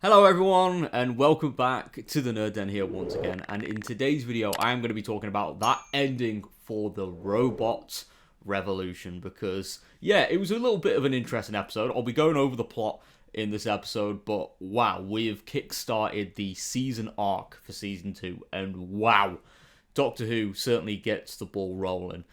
Hello everyone and welcome back to the Nerd Den here once again, and in today's video I am going to be talking about that ending for the robot revolution because yeah, it was a little bit of an interesting episode. I'll be going over the plot in this episode, but wow, we've kickstarted the season arc for season 2 and wow, Doctor Who certainly gets the ball rolling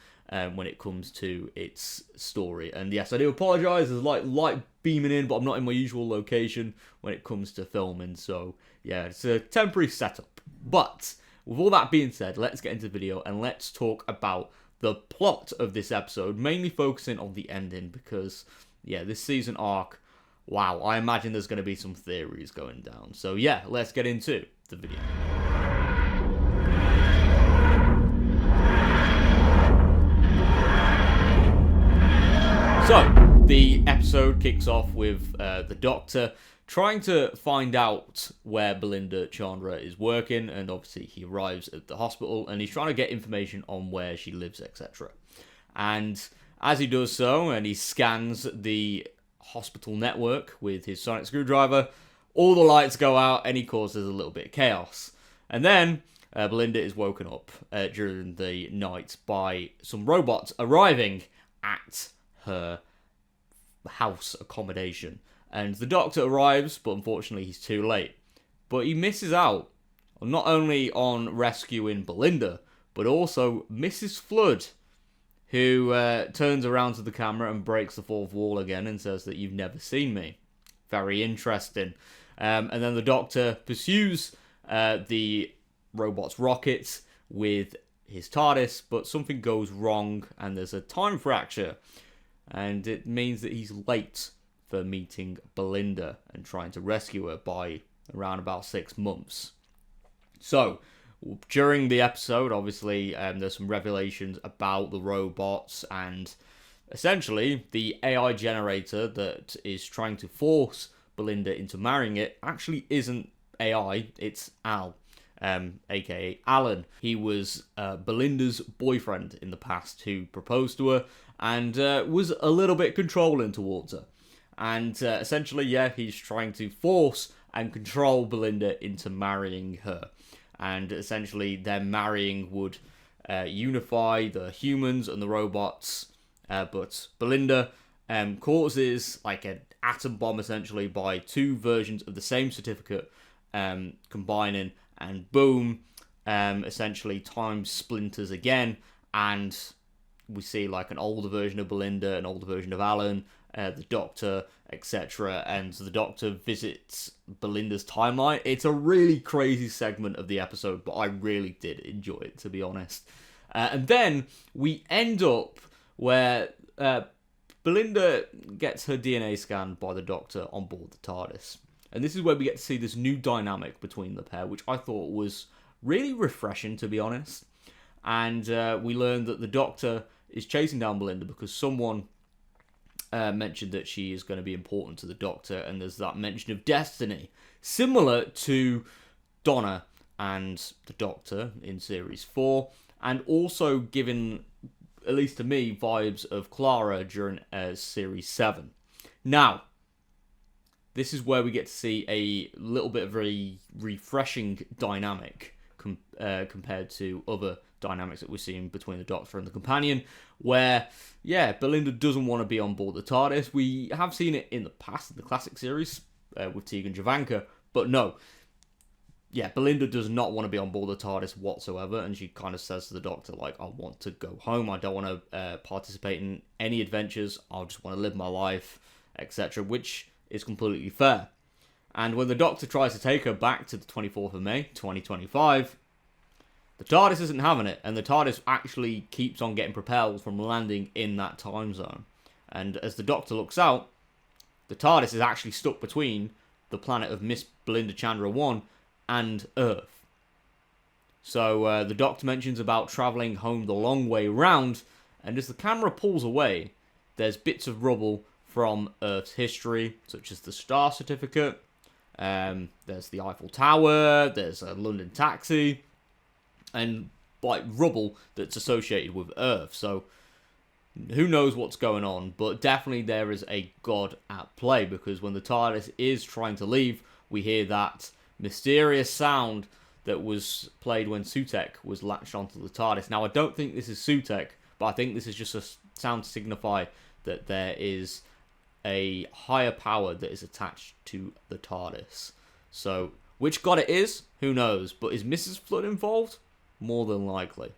when it comes to its story. And yes, I do apologise, there's light beaming in, but I'm not in my usual location when it comes to filming, so yeah, it's a temporary setup. But with all that being said, let's get into the video and let's talk about the plot of this episode, mainly focusing on the ending because yeah, this season arc, wow, I imagine there's going to be some theories going down. So yeah, let's get into the video. So, the episode kicks off with the Doctor trying to find out where Belinda Chandra is working, and obviously he arrives at the hospital and he's trying to get information on where she lives, etc. And as he does so, and he scans the hospital network with his sonic screwdriver, all the lights go out and he causes a little bit of chaos. And then Belinda is woken up during the night by some robots arriving at her house accommodation, and the Doctor arrives, but unfortunately he's too late. But he misses out not only on rescuing Belinda, but also Mrs. Flood, who turns around to the camera and breaks the fourth wall again and says that you've never seen me. Very interesting. And then the Doctor pursues the robot's rockets with his TARDIS, but something goes wrong and there's a time fracture. And it means that he's late for meeting Belinda and trying to rescue her by around about 6 months. So, during the episode, obviously, there's some revelations about the robots and essentially the AI generator that is trying to force Belinda into marrying it actually isn't AI, it's Al, aka Alan. He was Belinda's boyfriend in the past who proposed to her and was a little bit controlling towards her. And essentially, yeah, he's trying to force and control Belinda into marrying her. And essentially, their marrying would unify the humans and the robots. But Belinda causes like an atom bomb, essentially, by two versions of the same certificate combining. And boom, essentially, time splinters again. And we see like an older version of Belinda, an older version of Alan, the Doctor, etc. And the Doctor visits Belinda's timeline. It's a really crazy segment of the episode, but I really did enjoy it, to be honest. And then we end up where Belinda gets her DNA scanned by the Doctor on board the TARDIS. And this is where we get to see this new dynamic between the pair, which I thought was really refreshing, to be honest. And we learn that the Doctor is chasing down Belinda because someone mentioned that she is going to be important to the Doctor, and there's that mention of destiny, similar to Donna and the Doctor in Series 4, and also giving, at least to me, vibes of Clara during Series 7. Now, this is where we get to see a little bit of a refreshing dynamic compared to other dynamics that we're seeing between the Doctor and the Companion, where, yeah, Belinda doesn't want to be on board the TARDIS. We have seen it in the past, in the classic series, with Tegan Javanka, but no. Yeah, Belinda does not want to be on board the TARDIS whatsoever, and she kind of says to the Doctor, like, I want to go home, I don't want to participate in any adventures, I just want to live my life, etc., which is completely fair. And when the Doctor tries to take her back to the 24th of May, 2025, the TARDIS isn't having it, and the TARDIS actually keeps on getting propelled from landing in that time zone. And as the Doctor looks out, the TARDIS is actually stuck between the planet of Miss Belinda Chandra 1 and Earth. So the Doctor mentions about travelling home the long way round, and as the camera pulls away, there's bits of rubble from Earth's history, such as the Star Certificate, there's the Eiffel Tower, there's a London taxi, and like rubble that's associated with Earth. So who knows what's going on, but definitely there is a god at play, because when the TARDIS is trying to leave, we hear that mysterious sound that was played when Sutek was latched onto the TARDIS. Now, I don't think this is Sutek, but I think this is just a sound to signify that there is a higher power that is attached to the TARDIS. So, which god it is, who knows? But is Mrs. Flood involved? More than likely.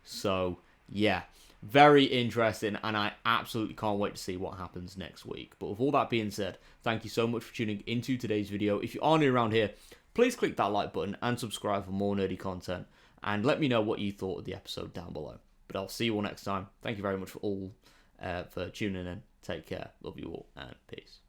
So, yeah, very interesting, and I absolutely can't wait to see what happens next week. But with all that being said, thank you so much for tuning into today's video. If you are new around here, please click that like button and subscribe for more nerdy content, and let me know what you thought of the episode down below. But I'll see you all next time. Thank you very much for tuning in. Take care. Love you all, and peace.